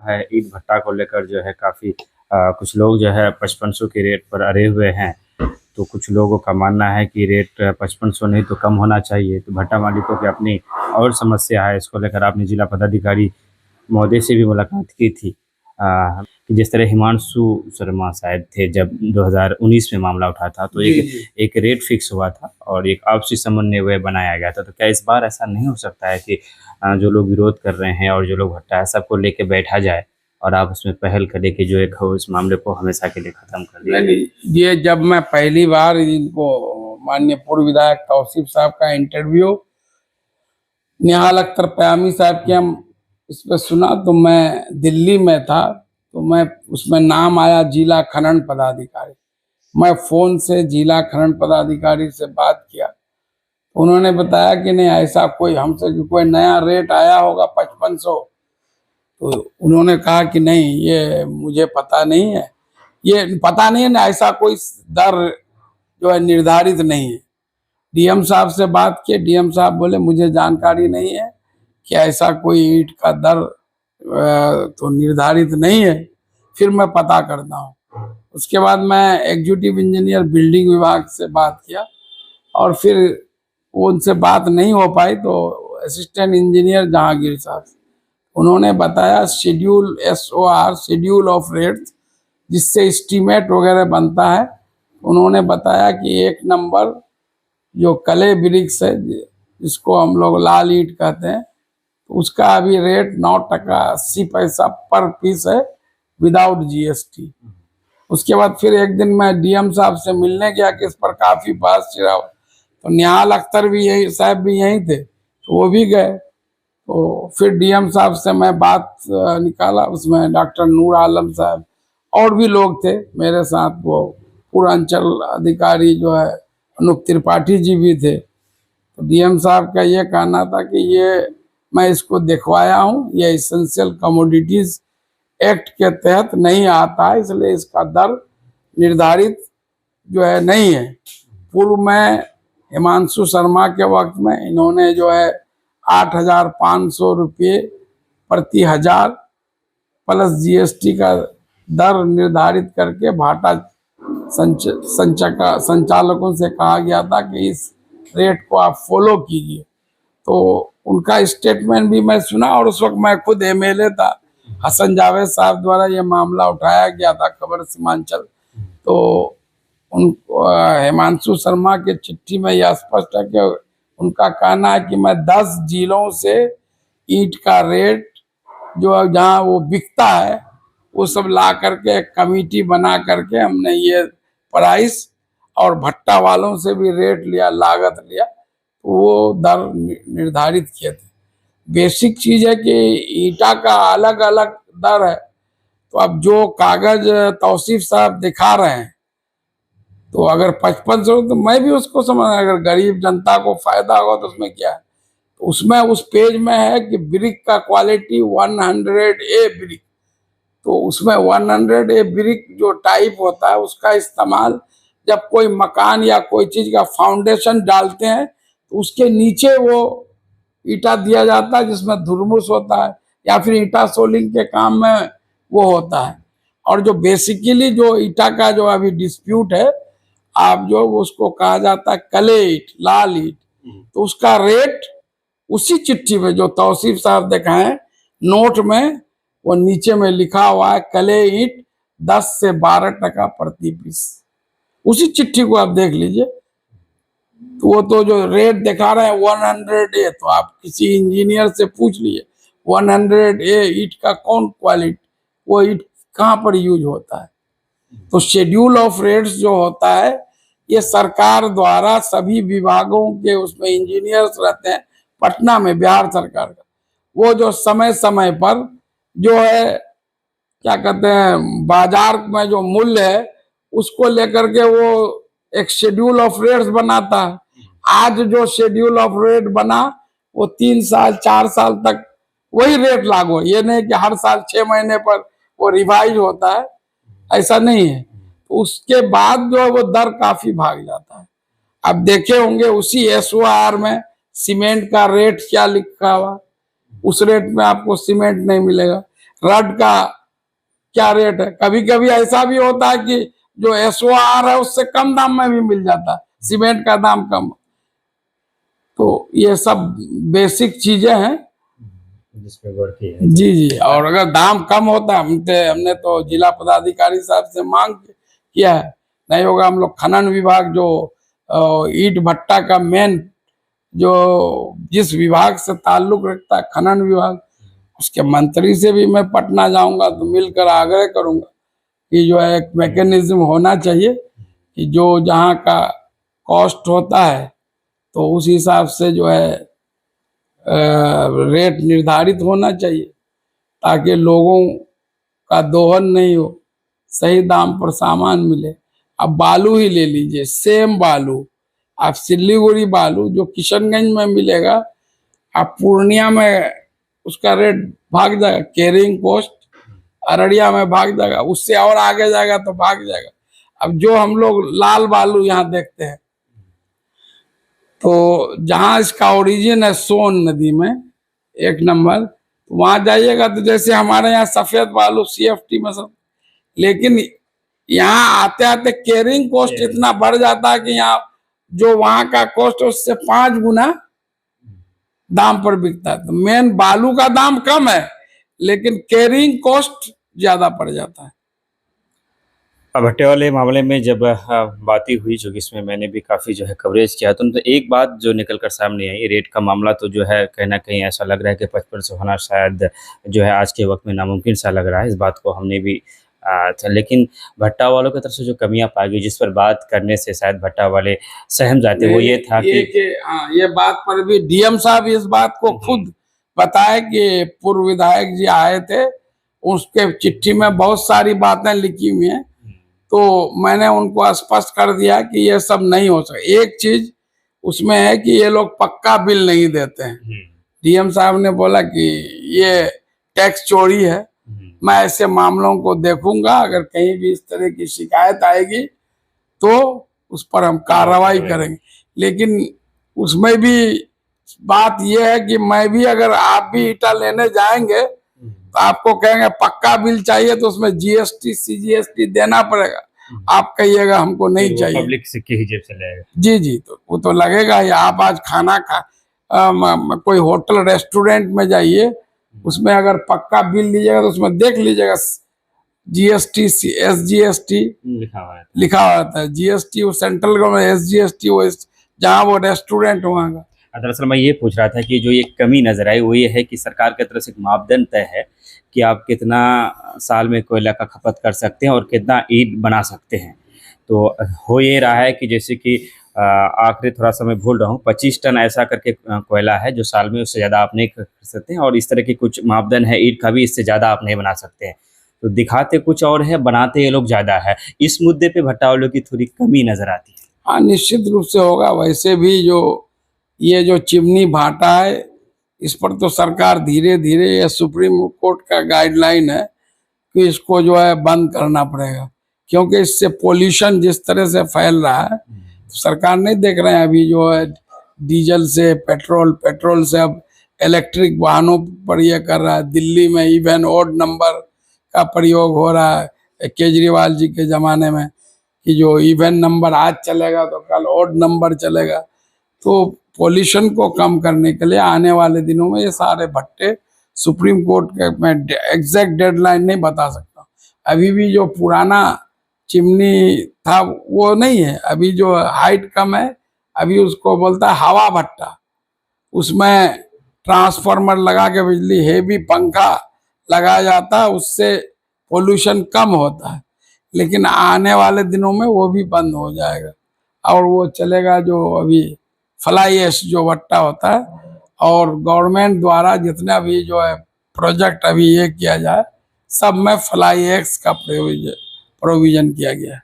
है ईंट भट्टा को लेकर जो है काफ़ी कुछ लोग जो है 5500 के रेट पर अड़े हुए हैं। तो कुछ लोगों का मानना है कि रेट 5500 नहीं तो कम होना चाहिए। तो भट्टा मालिकों की अपनी और समस्या है, इसको लेकर आपने जिला पदाधिकारी महोदय से भी मुलाकात की थी। कि जिस तरह हिमांशु शर्मा शायद थे जब 2019 में मामला उठा था, तो एक रेट फिक्स हुआ था और एक आपसी समन्वय बनाया गया था। तो क्या इस बार ऐसा नहीं हो सकता है कि जो लोग विरोध कर रहे हैं और जो लोग भट्टा है सबको लेके बैठा जाए और आप उसमें पहल करें कि जो एक हो इस मामले को हमेशा के लिए खत्म कर दिया? नहीं, ये जब मैं पहली बार इनको माननीय पूर्व विधायक तौसीफ साहब का इंटरव्यू निहाल अख्तर प्यामी साहब के हम इस पर सुना, तो मैं दिल्ली में था, तो मैं उसमें नाम आया जिला खनन पदाधिकारी। मैं फोन से जिला खनन पदाधिकारी से बात किया, उन्होंने बताया कि नहीं ऐसा कोई हमसे कोई नया रेट आया होगा 5500। तो उन्होंने कहा कि नहीं ये मुझे पता नहीं है, ये पता नहीं है ना, ऐसा कोई दर जो है निर्धारित नहीं है। डीएम साहब से बात किए, डीएम साहब बोले मुझे जानकारी नहीं है कि ऐसा कोई ईंट का दर तो निर्धारित नहीं है, फिर मैं पता करता हूँ। उसके बाद मैं एग्जीक्यूटिव इंजीनियर बिल्डिंग विभाग से बात किया और फिर उनसे बात नहीं हो पाई, तो असिस्टेंट इंजीनियर जहांगीर साहब, उन्होंने बताया schedule SOR schedule of rates जिससे एस्टीमेट वगैरह बनता है। उन्होंने बताया कि 1 नंबर जो कले ब्रिक्स है जिसको हम लोग लाल ईंट कहते हैं, तो उसका अभी रेट 9.80 पर पीस है विदाउट GST। उसके बाद फिर एक दिन मैं डीएम साहब से मिलने गया कि इस पर काफी बहस छिड़ा, तो निहाल अख्तर भी यही साहब भी यहीं थे, तो वो भी गए। तो फिर डीएम साहब से मैं बात निकाला, उसमें डॉक्टर नूर आलम साहब और भी लोग थे मेरे साथ, वो पूर्वांचल अधिकारी जो है अनूप त्रिपाठी जी भी थे। तो डीएम साहब का ये कहना था कि ये मैं इसको दिखवाया हूँ, ये एसेंशियल कमोडिटीज एक्ट के तहत नहीं आता है, इसलिए इसका दर निर्धारित जो है नहीं है। पूर्व में हिमांशु शर्मा के वक्त में इन्होंने जो है 8,500 रुपये प्रति हजार प्लस GST का दर निर्धारित करके भाटा संचालकों से कहा गया था कि इस रेट को आप फॉलो कीजिए। तो उनका स्टेटमेंट भी मैं सुना और उस वक्त मैं खुद MLA था, हसन जावेद साहब द्वारा ये मामला उठाया गया था खबर सीमांचल। तो उन हिमांशु शर्मा के चिट्ठी में यह स्पष्ट है कि उनका कहना है कि मैं 10 जिलों से ईंट का रेट जो जहाँ वो बिकता है वो सब ला करके एक कमेटी बना करके हमने ये प्राइस और भट्टा वालों से भी रेट लिया, लागत लिया, तो वो दर निर्धारित किए थे। बेसिक चीज है कि ईंटा का अलग अलग दर है। तो अब जो कागज तौसीफ साहब दिखा रहे हैं, तो अगर 5500 तो मैं भी उसको समझ, अगर गरीब जनता को फायदा होगा तो उसमें क्या है। तो उसमें उस पेज में है कि ब्रिक का क्वालिटी 100A ब्रिक, तो उसमें 100A ब्रिक जो टाइप होता है उसका इस्तेमाल जब कोई मकान या कोई चीज का फाउंडेशन डालते हैं तो उसके नीचे वो ईटा दिया जाता है जिसमें धुरमुस होता है या फिर ईटा सोलिंग के काम में वो होता है। और जो बेसिकली जो ईटा का जो अभी डिस्प्यूट है, आप जो उसको कहा जाता है कले ईट, लाल ईट, तो उसका रेट उसी चिट्ठी में जो तौसीफ साहब दिखाए नोट में वो नीचे में लिखा हुआ है कले ईट 10 से 12% प्रति पीस। उसी चिट्ठी को आप देख लीजिए, तो वो तो जो रेट दिखा रहे हैं 100A, तो आप किसी इंजीनियर से पूछ लीजिए 100A ईट का कौन क्वालिटी, वो ईट कहाँ पर यूज होता है। तो शेड्यूल ऑफ रेट्स जो होता है ये सरकार द्वारा सभी विभागों के उसमें इंजीनियर्स रहते हैं पटना में, बिहार सरकार का, वो जो समय समय पर जो है क्या कहते हैं बाजार में जो मूल्य है उसको लेकर के वो एक शेड्यूल ऑफ रेट्स बनाता है। आज जो शेड्यूल ऑफ रेट बना वो 3 साल 4 साल तक वही रेट लागू है, ये नहीं कि हर साल 6 महीने पर वो रिवाइज होता है, ऐसा नहीं है। तो उसके बाद जो है वो दर काफी भाग जाता है। अब देखे होंगे उसी SOR में सीमेंट का रेट क्या लिखा हुआ, उस रेट में आपको सीमेंट नहीं मिलेगा। रड का क्या रेट है। कभी कभी ऐसा भी होता है कि जो SOR है उससे कम दाम में भी मिल जाता है, सीमेंट का दाम कम। तो ये सब बेसिक चीजें हैं जिसमें बढ़ती है। जी जी। और अगर दाम कम होता हमने तो जिला पदाधिकारी साहब से मांग किया है, नहीं होगा हम लोग खनन विभाग जो ईंट भट्टा का मेन जो जिस विभाग से ताल्लुक रखता है खनन विभाग, उसके मंत्री से भी मैं पटना जाऊंगा तो मिलकर आग्रह करूंगा कि जो है एक मैकेनिज्म होना चाहिए कि जो जहाँ का कॉस्ट होता है तो उस हिसाब से जो है रेट निर्धारित होना चाहिए ताकि लोगों का दोहन नहीं हो, सही दाम पर सामान मिले। अब बालू ही ले लीजिए, सेम बालू आप सिल्लीगुड़ी बालू जो किशनगंज में मिलेगा, आप पूर्णिया में उसका रेट भाग जाएगा, कैरिंग कॉस्ट अररिया में भाग जाएगा, उससे और आगे जाएगा तो भाग जाएगा। अब जो हम लोग लाल बालू यहाँ देखते हैं तो जहां इसका ओरिजिन है सोन नदी में 1 नंबर, तो वहां जाइएगा तो जैसे हमारे यहाँ सफेद बालू CFT में सब, लेकिन यहाँ आते आते कैरिंग कॉस्ट इतना बढ़ जाता है कि यहाँ जो वहां का कॉस्ट है उससे 5 गुना दाम पर बिकता है। तो मेन बालू का दाम कम है लेकिन कैरिंग कॉस्ट ज्यादा पड़ जाता है। भट्टे वाले मामले में जब बात ही हुई, जो कि इसमें मैंने भी काफ़ी जो है कवरेज किया, तो एक बात जो निकल कर सामने आई, रेट का मामला तो जो है कहीं ना कहीं ऐसा लग रहा है कि 5500 होना शायद जो है आज के वक्त में नामुमकिन सा लग रहा है। इस बात को हमने भी लेकिन भट्टा वालों की तरफ से जो कमियां पाई गई, जिस पर बात करने से शायद भट्टा वाले सहम जाते, वो ये था कि हाँ, ये बात पर भी DM साहब इस बात को खुद बताए कि पूर्व विधायक जी आए थे, उसके चिट्ठी में बहुत सारी बातें लिखी हुई हैं, तो मैंने उनको स्पष्ट कर दिया कि ये सब नहीं हो सकता। एक चीज उसमें है कि ये लोग पक्का बिल नहीं देते हैं। DM साहब ने बोला कि ये टैक्स चोरी है, मैं ऐसे मामलों को देखूंगा, अगर कहीं भी इस तरह की शिकायत आएगी तो उस पर हम कार्रवाई करेंगे। लेकिन उसमें भी बात यह है कि मैं भी, अगर आप भी ईटा लेने जाएंगे तो आपको कहेंगे पक्का बिल चाहिए तो उसमें GST CGST देना पड़ेगा, आप कहिएगा हमको नहीं तो चाहिए, पब्लिक सिक्के ही जेब से लगेगा। जी जी, तो वो तो लगेगा ही। आप आज खाना कोई होटल रेस्टोरेंट में जाइए, उसमें अगर पक्का बिल लीजिएगा तो उसमें देख लीजिएगा GST SGST लिखा हुआ रहता है। GST वो सेंट्रल गवर्नमेंट, SGST वो जहाँ वो रेस्टोरेंट वहाँ का। दरअसल मैं ये पूछ रहा था कि जो ये कमी नजर आई वो ये है कि सरकार की तरफ से एक मापदंड तय है कि आप कितना साल में कोयला का खपत कर सकते हैं और कितना ईंट बना सकते हैं। तो हो ये रहा है कि जैसे कि आखिरी थोड़ा सा मैं भूल रहा हूँ, 25 टन ऐसा करके कोयला है जो साल में, उससे ज़्यादा आप नहीं कर सकते हैं। और इस तरह के कुछ मापदंड है ईंट का भी, इससे ज़्यादा आप नहीं बना सकते हैं। तो दिखाते कुछ और है, बनाते ये लोग ज़्यादा है। इस मुद्दे पे भट्टा वालों की थोड़ी कमी नज़र आती है। हाँ, निश्चित रूप से होगा। वैसे भी जो ये जो चिमनी भाटा है, इस पर तो सरकार धीरे धीरे, ये सुप्रीम कोर्ट का गाइडलाइन है कि इसको जो है बंद करना पड़ेगा, क्योंकि इससे पोल्यूशन जिस तरह से फैल रहा है, तो सरकार नहीं देख रहे हैं अभी जो है डीजल से पेट्रोल से अब इलेक्ट्रिक वाहनों पर ये कर रहा है। दिल्ली में इवन ऑड नंबर का प्रयोग हो रहा है केजरीवाल जी के ज़माने में, कि जो इवन नंबर आज चलेगा तो कल ऑड नंबर चलेगा। तो पोल्यूशन को कम करने के लिए आने वाले दिनों में ये सारे भट्टे, सुप्रीम कोर्ट के, मैं एग्जैक्ट डेडलाइन नहीं बता सकता, अभी भी जो पुराना चिमनी था वो नहीं है, अभी जो हाइट कम है, अभी उसको बोलता है हवा भट्टा। उसमें ट्रांसफार्मर लगा के बिजली, हेवी पंखा लगाया जाता है, उससे पोल्यूशन कम होता है। लेकिन आने वाले दिनों में वो भी बंद हो जाएगा और वो चलेगा जो अभी फ्लाई ऐश जो भट्टा होता है। और गवर्नमेंट द्वारा जितना भी जो है प्रोजेक्ट अभी ये किया जाए, सब में फ्लाई ऐश का प्रोविजन किया गया है।